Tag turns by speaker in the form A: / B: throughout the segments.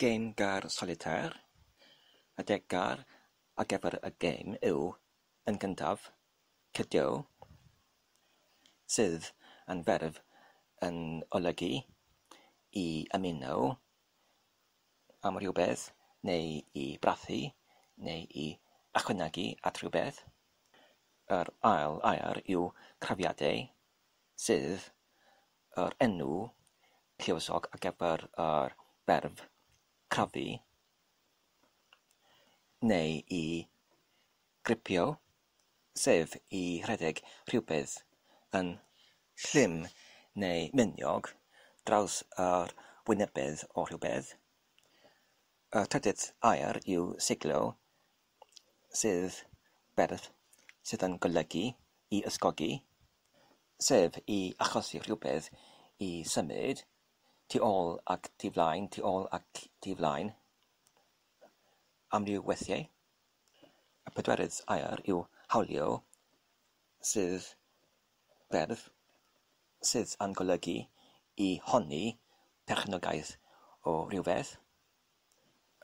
A: Gêm gar solitaire. Y degar ar gyfer y gêm yw, yn gyntaf, cydio, sydd yn ferf yn olygu I ymuno am rhywbeth, neu I brathu, neu I ychwanegu at rhywbeth. Yr ail air yw crafiadau, sydd yr enw lluosog ar gyfer yr ferf crafu, neu I gripio, sef I rhedeg rhywbeth yn llym neu miniog draws yr wynebedd o rhywbeth. Y trydydd air yw siglo, sydd berf sydd yn golygu I ysgogi, sef I achosi rhywbeth I symud tu ôl ac tu flaen, tu ôl ac tu flaen, am ryw weithiau. Y pedwerydd air yw hawlio, sydd berf sydd yn golygu I honni perchnogaeth o rhywbeth.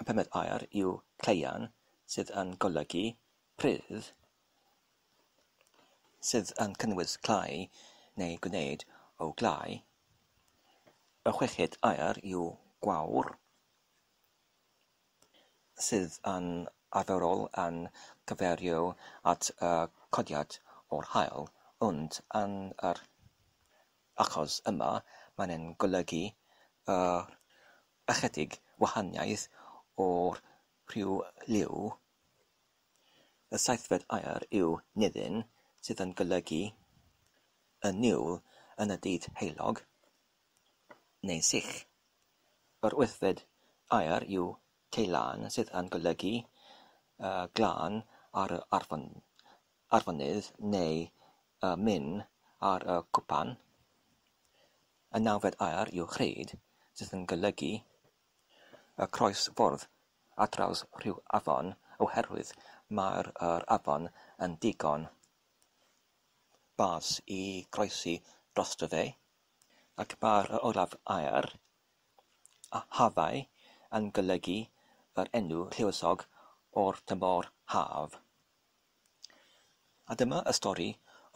A: Y pumed air yw cleien, sydd yn golygu prydd, sydd yn cynnwys clai neu gwneud o glai. Y chweched air yw gwawr, sydd yn arferol yn cyfeirio at y codiad o'r haul, ond yn yr achos yma mae'n golygu ychydig wahaniaeth o'r rhyw liw. Y saithfed air yw nudden, sydd yn golygu y niwl yn y byd heulog, neu sich. Yr wythfed air yw ceulan, sydd yn golygu glân ar y arfonydd neu myn ar y cwpan. Y nawfed air yw rhyd, sydd yn golygu y croesffordd ar draws rhyw afon oherwydd mae'r afon yn digon bas I groesi drosto fe. Ac mae'r olaf air, hafau, yn golygu yr enw lluosog o'r tymor haf. A dyma y stori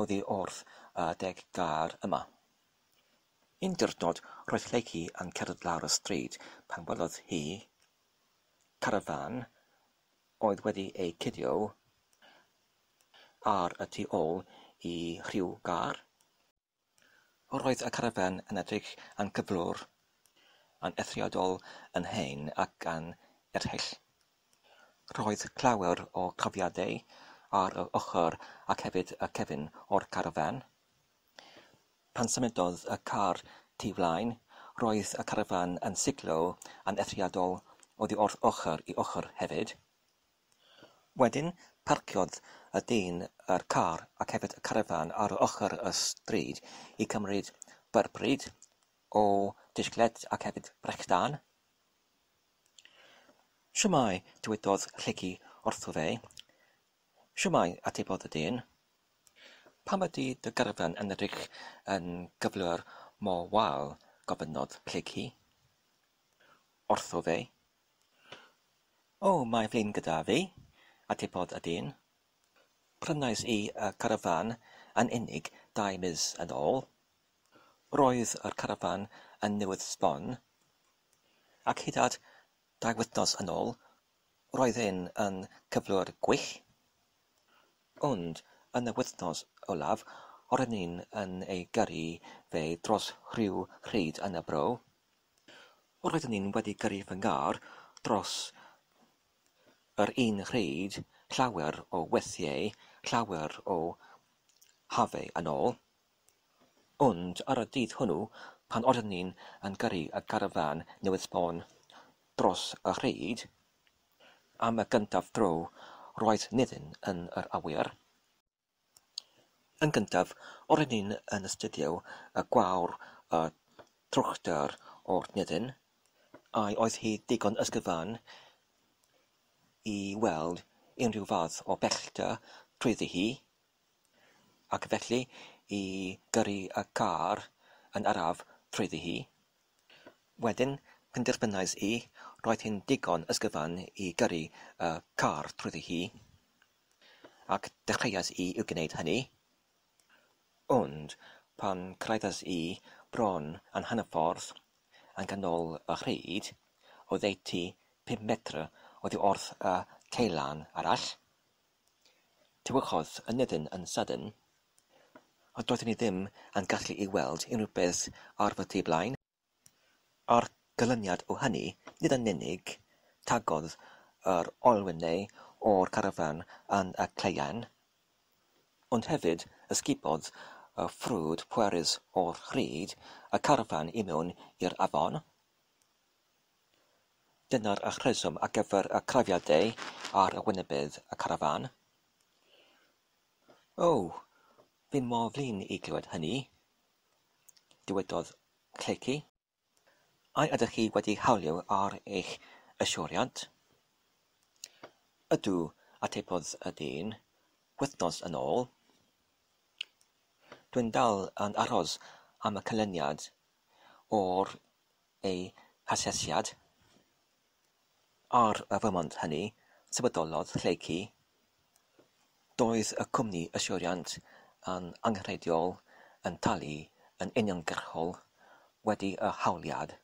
A: oddi wrth y degar yma. Un diwrnod roedd Lleucu yn cerdded lawr y stryd pan welodd hi carafan oedd wedi ei cydio ar y tu ôl I rhyw gar. Roedd y carafan yn edrych yn cyflwr, yn eithriadol yn hen ac yn erhyll. Roedd llawer o crafiadau ar y ochr ac hefyd y cefn o'r carafan. Pan symudodd y car tu flaen, roedd y carafan yn siglo yn eithriadol oddi wrth ochr I ochr hefyd. Wedyn, parciodd y dyn yr car ac hefyd y carafan ar ochr y stryd I cymryd byrbryd o disgled ac hefyd brechdan. Shwmai, dywedodd Lleucu wrtho fe. Shwmai, atebodd y dyn. Pam ydy dy garafan yn edrych yn gyflwr mor wael, gofynnodd Lleucu wrtho fe. O, mae flin gyda fi, atebodd y dyn. Prynais I y carafan yn unig 2 mis yn ôl. Roedd yr carafan yn newydd sbon, ac hyd at 2 wythnos yn ôl, roedd yn cyflwr gwych. Ond yn y wythnos olaf, roeddwn i'n yn ei gyrru fe dros rhyw rhyd yn y bro. Roeddwn i'n wedi gyrru fy ngar dros yr un rhyd llawer o weithiau, llawer o hafau yn ôl. Ond ar y dydd hwnnw, pan roeddwn i'n gyrru y carafan newydd sbon dros y rhyd, am y gyntaf dro, roedd nudden yn yr awyr. Yn gyntaf, roeddwn i'n astudio y gwawr y trwchder o'r nudden, a oedd hi digon ysgyfan I weld unrhyw fath o bellter trwyddi hi, ac felly I gyrru y car yn araf trwyddi hi. Wedyn, penderfynais I roedd hi'n digon ysgyfan i gyrru y car trwyddi hi, ac dechreuais i i'w gwneud hynny. Ond pan cyrraeddas i bron yn hanner ffordd yn ganol y rhyd, oddeutu 5 metr oddi wrth y ceulan arall. Tywychodd y nudden yn sydyn, a doeddwn i ddim yn gallu ei weld unrhyw beth ar fy tu blaen. A'r ganlyniad o hynny, nid yn unig tagodd yr olwynau o'r carafan yn y cleien, ond hefyd ysgubodd y ffrwd pwerus o'r rhyd y carafan i mewn i'r afon. Dyna'r rheswm ar gyfer y crafiadau ar y wynebydd y carafan. Fi'n mor flin i glywed hynny, dywedodd Cleien. Ai ydych chi wedi hawlio ar eich yswiriant? Ydw, atebodd y dyn, wythnos yn ôl. Dwi'n dal yn aros am y canlyniad o'r ei hasesiad. Ar y foment hynny, sefydlodd Cleien. Doedd y cwmni yswiriant yn angenrheidiol yn talu yn uniongyrchol wedi y hawliad.